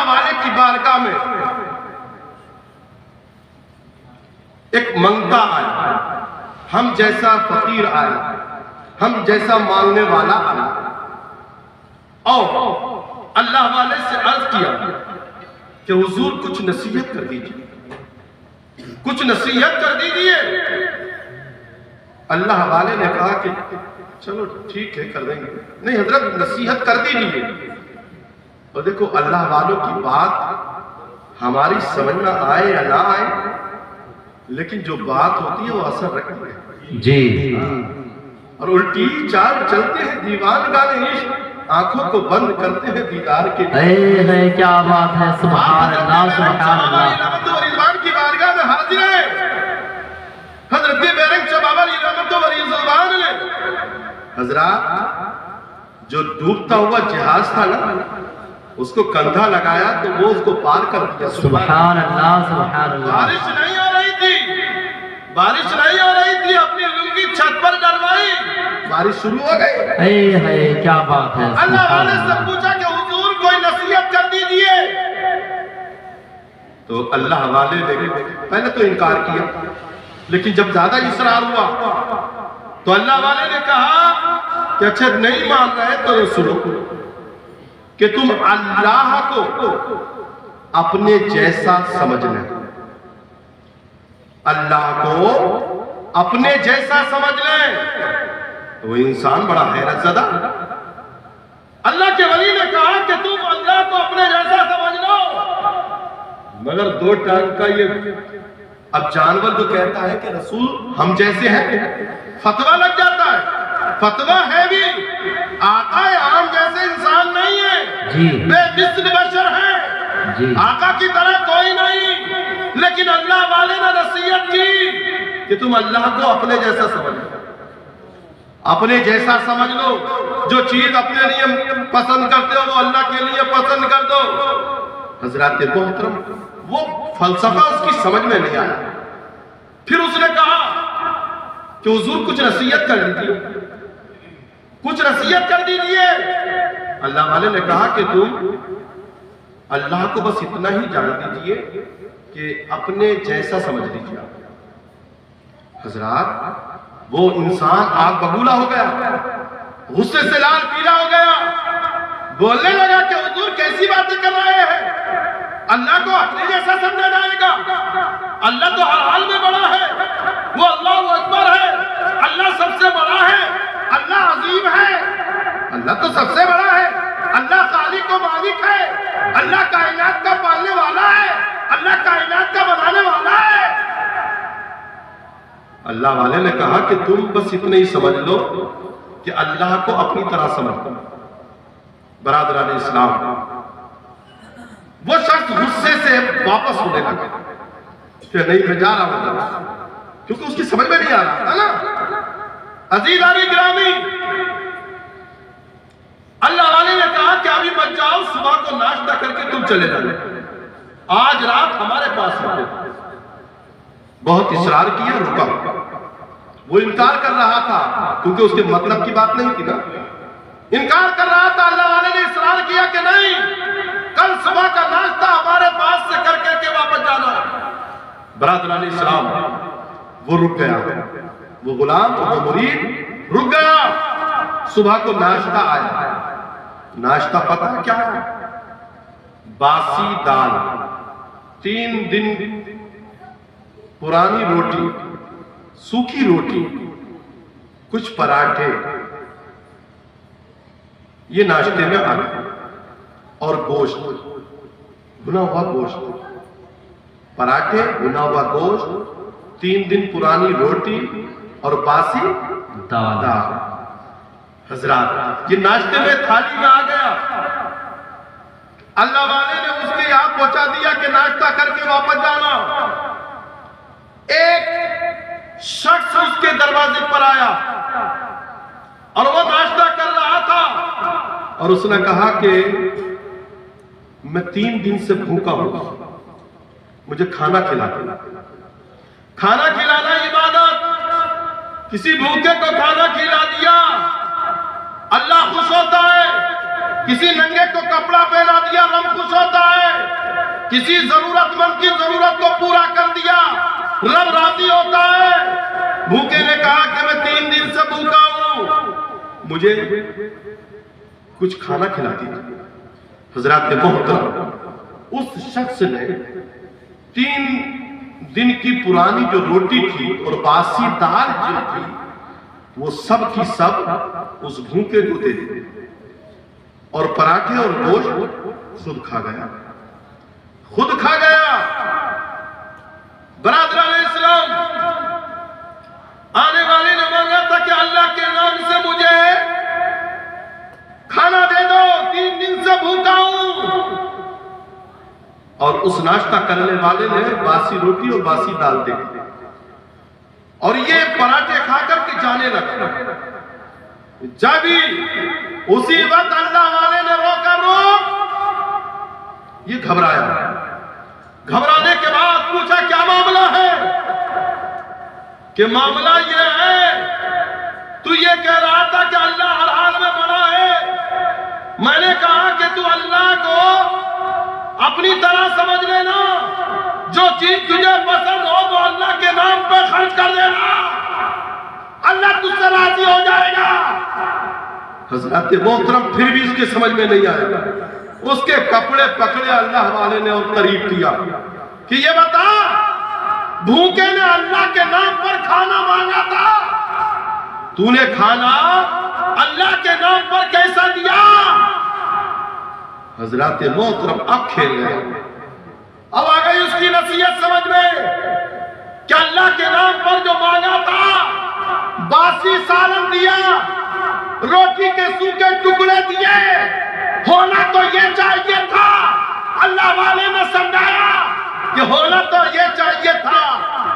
والے کی بارگاہ میں ایک منگتا آیا، ہم جیسا فقیر آیا، ہم جیسا مانگنے والا آیا، اور اللہ والے سے عرض کیا کہ حضور کچھ نصیحت کر دیجئے، کچھ نصیحت کر دیجئے۔ اللہ والے نے کہا کہ چلو ٹھیک ہے کر دیں گے، نہیں حضرت نصیحت کر دیجئے۔ اور دیکھو اللہ والوں کی بات ہماری سمجھ میں آئے یا نہ آئے، لیکن جو بات ہوتی ہے وہ اثر رکھتی ہے جی، اور الٹی چال چلتے ہیں دیوان گانے عشق، آنکھوں کو بند کرتے ہیں دیدار کے لیے۔ اے کیا بات ہے، سبحان اللہ سبحان اللہ۔ رحمت و رضوان کی بارگاہ میں حاضر ہیں حضرت بیرنگ شاہ بابا علی رحمت و رضوان نے۔ حضرات جو ڈوبتا ہوا جہاز تھا نا، اس کو کندھا لگایا تو وہ اس کو پار کر دیا۔ سبحان اللہ سبحان اللہ۔ بارش نہیں ہو رہی تھی، بارش نہیں ہو رہی تھی، اپنی لنگی چھت پر ڈلوائی، بارش شروع ہو گئی۔ اے کیا بات ہے، اللہ والے سے پوچھا کہ حضور کوئی نصیحت کر دیجئے، تو اللہ والے نے پہلے تو انکار کیا، لیکن جب زیادہ اصرار ہوا تو اللہ والے نے کہا کہ اچھا نہیں مان رہے تو سنو کہ تم اللہ کو اپنے جیسا سمجھ لیں، اللہ کو اپنے جیسا سمجھ لیں۔ تو وہ انسان بڑا حیرت زدہ، اللہ کے ولی نے کہا کہ تم اللہ کو اپنے جیسا سمجھ لو، مگر دو ٹانگ کا یہ، اب جانور تو کہتا ہے کہ رسول ہم جیسے ہیں، فتوہ لگ جاتا ہے، فتوہ ہے بھی، آقا عام جیسے انسان نہیں ہے، بے مثل بشر ہے، آقا کی طرح کوئی نہیں، لیکن اللہ والے نے نصیحت کی کہ تم اللہ کو اپنے جیسا سمجھ لو، اپنے جیسا سمجھ لو، جو چیز اپنے لیے پسند کرتے ہو وہ اللہ کے لیے پسند کر دو۔ حضرات محترم، وہ فلسفہ اس کی سمجھ میں نہیں آیا۔ پھر اس نے کہا کہ حضور کچھ نصیحت کر دیجئے، کچھ نصیحت کر دیجئے۔ اللہ والے نے کہا کہ تم اللہ کو بس اتنا ہی جان دیجئے کہ اپنے جیسا سمجھ لیجئے۔ حضرات وہ انسان آگ ببولا ہو گیا، غصے سے لال پیلا ہو گیا، بولنے لگا کہ حضور کیسی باتیں کر رہے ہیں، اللہ کو اپنے جیسا سمجھا جائے گا، اللہ تو ہر حال میں بڑا ہے، وہ اللہ اکبر ہے، اللہ سب سے بڑا ہے، اللہ عظیم ہے، اللہ تو سب سے بڑا ہے، اللہ خالق و مالک ہے، اللہ کائنات کا پالنے والا ہے، اللہ کائنات کا بنانے والا ہے۔ اللہ والے نے کہا کہ تم بس اتنے ہی سمجھ لو کہ اللہ کو اپنی طرح سمجھ لو۔ برادران اسلام، وہ شخص غصے سے واپس ہونے لگا کہ نہیں میں جا رہا ہوں، کیونکہ اس کی سمجھ میں نہیں آ رہا تھا نا۔ عزیزانی گرامی، اللہ والے نے کہا کہ ابھی مت جاؤ، صبح کو ناشتہ کر کے تم چلے جاؤ، آج رات ہمارے پاس رہو۔ بہت اصرار کیا، رکا، وہ انکار کر رہا تھا کیونکہ اس کے مطلب کی بات نہیں تھی نا، انکار کر رہا تھا۔ اللہ والے نے اصرار کیا کہ نہیں، کل صبح کا ناشتہ ہمارے پاس سے کر کے واپس جانا۔ برادران اسلام، وہ رک گیا، وہ غلام، وہ مرید رک گیا۔ صبح کو ناشتہ آیا، ناشتہ پتہ کیا ہے؟ باسی دال، 3 دن پرانی روٹی، سوکھی روٹی، کچھ پراٹھے، یہ ناشتے میں آ گئے، اور گوشت، بھنا ہوا گوشت، پراٹھے، بھنا ہوا گوشت، 3 دن پرانی روٹی اور باسی دال۔ حضرات یہ ناشتے میں تھالی میں آ گیا، اللہ والے نے اس کے یہاں پہنچا دیا کہ ناشتہ کر کے واپس جانا۔ ایک شخص اس کے دروازے پر آیا اور وہ ناشتہ کر رہا تھا، اور اس نے کہا کہ میں 3 دن سے بھوکا ہوں، مجھے کھانا کھلا دو۔ کھانا کھلانا عبادت، کسی بھوکے کو کھانا کھلا دیا اللہ خوش ہوتا ہے، کسی ننگے کو کپڑا پہنا دیا رب خوش ہوتا ہے۔ کسی ضرورت مند کی ضرورت کو پورا کر دیا، رب راضی ہوتا ہے۔ بھوکے نے کہا کہ میں 3 دن سے بھوکا ہوں، مجھے کچھ کھانا کھلا دیجیے۔ حضرات محترم، اس شخص نے 3 دن کی پرانی جو روٹی تھی اور باسی دال جو تھی وہ سب کی سب اس بھوکے کو دے دی، اور پراٹھے اور گوشت خود کھا گیا، خود کھا گیا۔ برادران اسلام، آنے والے نے مانگا تھا کہ اللہ کے نام سے مجھے کھانا دے دو، 3 دن سے بھوکا ہوں، اور اس ناشتہ کرنے والے نے باسی روٹی اور باسی دال دے دی، اور یہ پراٹھے کھا کر کے جانے لگا۔ جب اسی وقت اللہ والے نے روکا، یہ گھبرایا، گھبرانے کے بعد پوچھا کیا معاملہ ہے؟ کہ معاملہ یہ ہے تو یہ کہہ رہا تھا کہ اللہ ہر حال میں بڑا ہے۔ میں نے کہا کہ تو اللہ کو اپنی طرح سمجھ لینا، جو چیز تجھے پسند ہو وہ اللہ کے نام پہ خرچ کر دینا، اللہ تجھ سے راضی ہو جائے گا۔ حضرات محترم پھر بھی اس کے سمجھ میں نہیں آیا، اس کے کپڑے پکڑے اللہ والے نے اور قریب کیا کہ یہ بتا، بھوکے نے اللہ کے نام پر کھانا مانگا تھا، تو نے کھانا اللہ کے نام پر کیسا دیا؟ حضرات محترم اب کھیل گئے، اب آ گئی اس کی نصیحت سمجھ میں کہ اللہ کے نام پر جو مانگا تھا، باسی سالن دیا، روٹی کے سوکھے ٹکڑے دیے، ہونا تو یہ چاہیے تھا۔ اللہ والے نے سمجھایا کہ ہونا تو یہ چاہیے تھا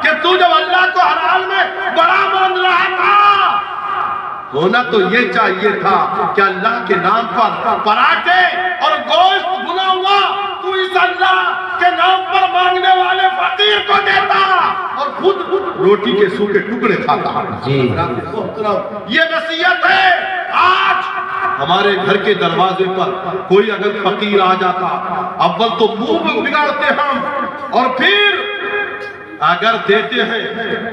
کہ تو جب اللہ کو ہر حال میں بڑا مان رہا تھا، ہونا تو یہ چاہیے تھا کہ اللہ کے نام پر پراٹھے اور گوشت بنا ہوا تو اس اللہ کے نام پر مانگنے والے فقیر کو دیتا اور خود روٹی کے سوکھے ٹکڑے کھاتا۔ یہ نصیحت ہے۔ آج ہمارے گھر کے دروازے پر کوئی اگر فقیر آ جاتا، اول تو منہ بگاڑتے ہم، اور پھر اگر دیتے ہیں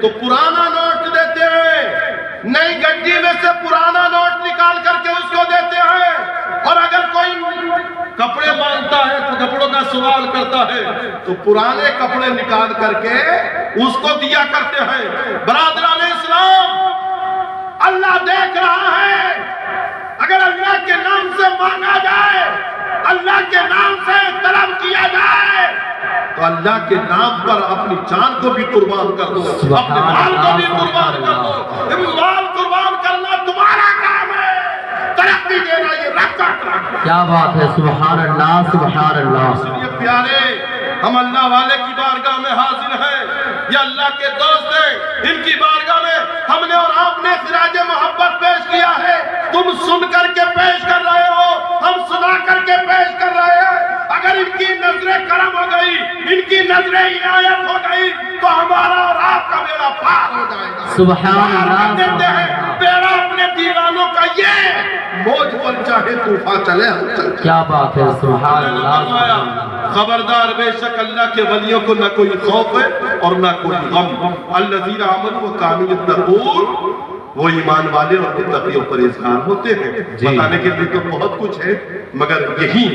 تو پرانا نوٹ دیتے ہیں، نئی گڈی میں سے پرانا نوٹ نکال کر کے اس کو دیتے ہیں، اور اگر کوئی کپڑے مانگتا ہے تو کپڑوں کا سوال کرتا ہے تو پرانے کپڑے نکال کر کے اس کو دیا کرتے ہیں۔ برادران اسلام، اللہ دیکھ رہا ہے، اگر اللہ کے نام سے مانگا جائے، اللہ کے نام سے طلب کیا جائے، تو اللہ کے نام پر اپنی جان کو بھی قربان کر دو، اپنے مال کو بھی قربان کر دو۔ مال قربان کرنا تمہارا کام ہے، ترقی دینا یہ رب کا کام ہے۔ کیا بات ہے، سبحان اللہ سبحان اللہ۔ اس لیے پیارے، ہم اللہ والے کی بارگاہ میں حاضر ہیں، یہ اللہ کے دوست ہیں، ان کی بارگاہ میں ہم نے اور آپ نے خراج محبت پیش کیا ہے۔ تم سن کر کے پیش کر رہے ہو، ہم سنا کر کے پیش کر رہے ہیں۔ اگر ان کی نظر کرم ہو گئی، ان کی نظر عنایت ہو گئی تو ہمارا اور آپ کا بیڑا پار ہو جائے گا۔ سبحان اللہ کہتے ہیں بیڑا اپنے دیوانوں کا یہ موج پر چاہے طوفان چلے ہم چلتے۔ کیا بات ہے، سبحان اللہ۔ خبردار، بے شک اللہ کے ولیوں کو نہ کوئی خوف ہے اور نہ کوئی غم۔ الذین آمنوا وکانوا یتقون، وہ ایمان والے اور متقیوں پر اظہار ہوتے ہیں۔ بتانے کے لیے تو بہت کچھ ہے، مگر یہی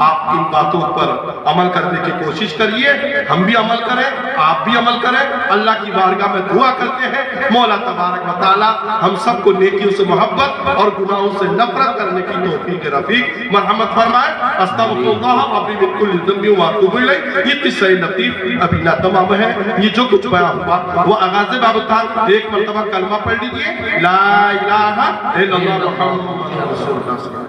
آپ ان باتوں پر عمل کرنے کی کوشش کریے، ہم بھی عمل کریں، آپ بھی عمل کریں۔ اللہ کی بارگاہ میں دعا کرتے ہیں مولا تبارک و تعالی ہم سب کو نیکیوں سے محبت اور گناہوں سے نفرت کرنے کی توفیق رفیق مرحمت فرمائے۔ استغفر اللہ ربی من کل ذنب واتوب الیہ۔ یہ قصہ لطیف ابھی نہ تمام ہے، یہ جو کچھ بیان ہوا وہ آغاز باب تھا۔ ایک مرتبہ کلمہ پڑھ لیجئے، لا الہ الا اللہ محمد رسول اللہ۔